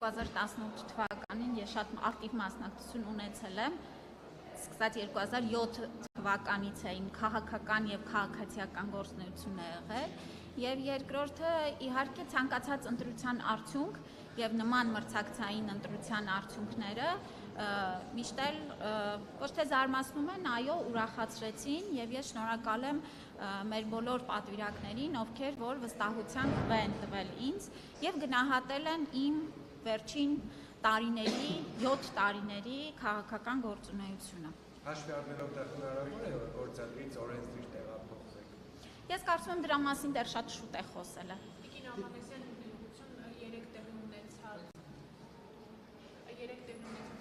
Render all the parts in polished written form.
2018 թվականին ես շատ ակտիվ մասնակցություն ունեցել եմ, սկսած 2007 թվականից էին քաղաքական եւ քաղաքացիական գործունեություն է եղել, եւ երկրորդը իհարկե ցանկացած ընտրության արդյունք եւ նման մրցակցային ընտրության արդյունքները միշտ էլ ոչ թե զարմացնում են, այո, ուրախացրեցին եւ ես շնորհակալ եմ մեր բոլոր պատվիրակներին, ովքեր որ վստահության քվե են տվել ինձ եւ գնահատել են իմ վերջին տարիների, 7 տարիների քաղաքական գործունեությունը։ Հաշվի առնելով դա հնարավոր է գործադրից օրենսդիր տեղափոխվեք։ Ես կարծում եմ դրա մասին դեռ շատ շուտ է խոսելը։ Տիկին Ավանեսյան ներողություն 3 տեղի ունեցած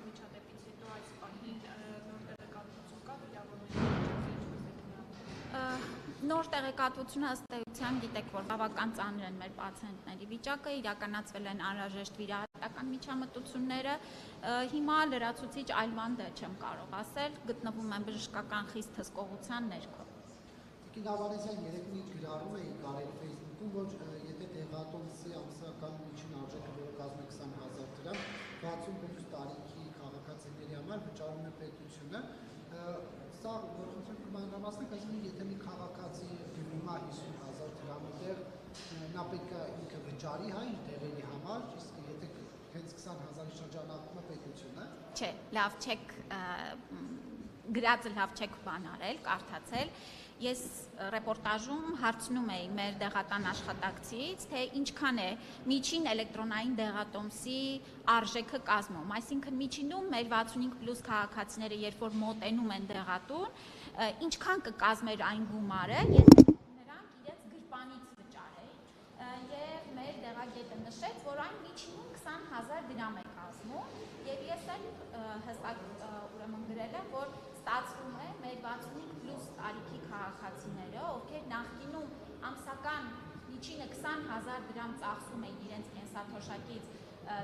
միջադեպից հետո այս պահին նոր տեղեկատվություն կա Նոր տեղեկատվությունը ըստ էության գիտեք, որ բավական ծանր են մեր պացիենտների վիճակը, իրականացվել են անհրաժեշտ վիրահատական միջամտությունները, հիմա լրացուցիչ այլ բան դե չեմ կարող ասել, գտնվում են բժշկական խիստ հսկողության ներքո։ Տիկին Ավանեսյան երեկույթ գրառում էի կարել Facebook-ում, որ եթե տեղատոմսի ամսական միջին արժեքը, որը կազմում է 20,000 դրամ, 60+ տարիքի քաղաքացիների համար վճարում է պետությունը, սա գործություն կմանրամասնեք, այսինքն եթե մի քաղաքացի գնում է 50,000 դրամի տեղ, նա պետք է ինքը վճարի իր տեղերի համար, իսկ եթե հենց 20,000-ի շրջանակում է պետությունը։ Չէ, լավ չեք գրածը լավ չեք բան արել, կարդացել։ Ես ռեպորտաժում հարցնում էի մեր դեղատան աշխատակցից, թե ինչքան է միջին էլեկտրոնային դեղատոմսի արժեքը կազմում, այսինքն միջինում մեր 65+ քաղաքացիները, երբ որ մոտենում են դեղատուն, ինչքան կկազմեր այն գումարը, եթե նրանք իրենց գրպանից վճարեին, եւ մեր դեղագետը նշեց, որ այն միջինում 20,000 դրամ է կազմում, եւ ես էլ հստակ ուրեմն գրել եմ, որ ստացվում է մեր 65+ տարիքի քաղաքացիները, ովքեր նախկինում ամսական միջինը 20,000 դրամ ծախսում էին իրենց կենսաթոշակից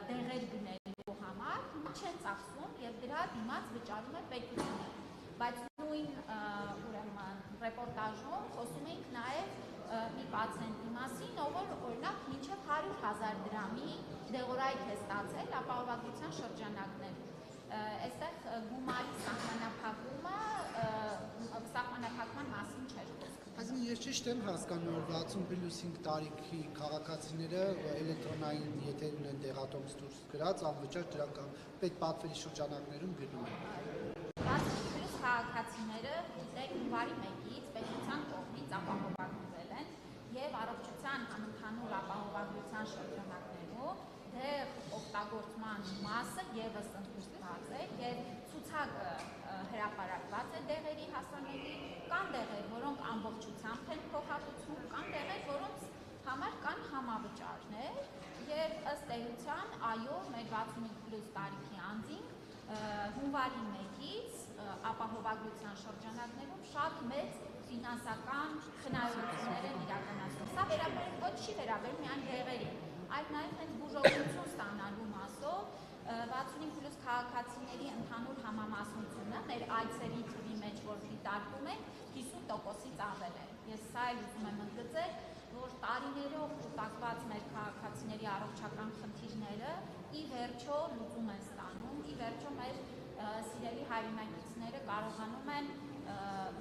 դեղեր գնելու համար, չեն ծախսում եւ դրա դիմաց վճարում է պետությունը։ Բայց նույն ուրեմն ռեպորտաժում խոսում էինք նաեւ մի պացիենտի մասին, ով օրինակ մինչև 100,000 դրամի դեղորայք է ստացել ապահովագրության շրջանակներում։ Այստեղ գումարի սահմանափակման մասին չէր խոսքը։ Այսինքն ես ճիշտ եմ հասկանում, որ 60+5 տարիքի քաղաքացիները էլեկտրոնային եթեր ունեն դեղատոմս դուրս գրած, անվճար դրանք պետպատվերի շրջանակներում գնում են։ 60+ քաղաքացիները գիտեք հունվարի 1-ից պետության կողմից ապահովագրվել են եւ առողջության համընդհանուր ապահովագրության շրջանակներում դեղ օգտագործման մասը եւս ընդգրկված է եւ ցուցակը հրապարակված է դեղերի հասանելի, կան դեղեր, որոնք ամբողջությամբ են փոխհատուցվում, կան դեղեր, որոնց համար կան համավճարներ եւ ըստ էության, այո, մեր 65+ տարիքի անձին հունվարի 1-ից ապահովագրության շրջանակներում շատ մեծ ֆինանսական խնայողություններ են իրականացնում։ Սա վերաբերում ոչ չի վերաբերում միայն դեղերին, այլ նաև հենց բուժօգնություն ստանալու մասով 65+ քաղաքացիների ընդհանուր համամասնությունը մեր այցերի թվի մեջ, որ դիտարկում ենք, 50%-ից ավել է։ Ես սա էլ ուզում եմ ընդգծել, որ տարիներով կուտակված մեր քաղաքացիների առողջական խնդիրները ի վերջո լուծում են ստանում, ի վերջո մեր սիրելի հայրենակիցները կարողանում են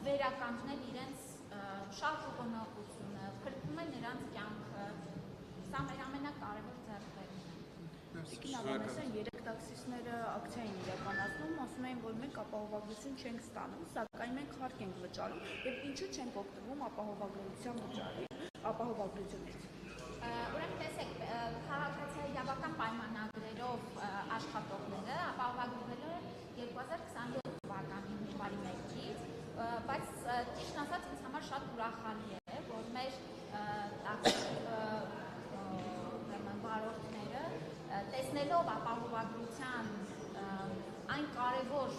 վերականգնել իրենց շատ ուղղությունը, փրկում են նրանց կյանքը։ Սա մեր ամենակարևոր ձեռքբերումն է։ Տիկին Ավանեսյան 3 տաքսիստները ակցիա են իրականացնում, ասում են, որ մենք ապահովագրություն չենք ստանում, սակայն մենք հարկ ենք վճարում եւ ինչու չենք օգտվում ապահովագրության ապահովագրությունից։ Ուրեմն տեսեք, քաղաքացիական պայմանագրերով աշխատողները ապահովագրվել են 2027 թվականի հունվարի 1-ից, բայց ճիշտ ասած ինձ համար շատ ուրախալի է, որ մեր վարորդները տեսնելով ապահովագրության այն կարևոր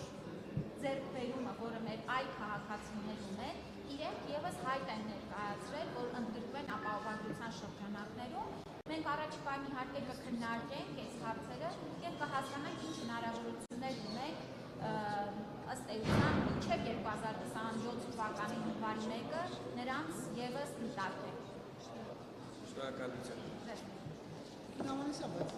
ձեռքբերումը, որը մեր այլ քաղաքացիներ ունեն, իրենք եւս հայտ են ներկայացրել, որ ընդգրկվեն ապահովագրության շրջանակներում։ Մենք առաջիկայում իհարկե կքննարկենք այս հարցերը եւ կհասկանանք ինչ հնարավորություններ ունենք ըստ էության մինչև 2027 թվականի հունվարի 1-ը նրանց եւս դիտարկենք։ Շնորհակալություն։ Տիկին Ավանեսյան, բայց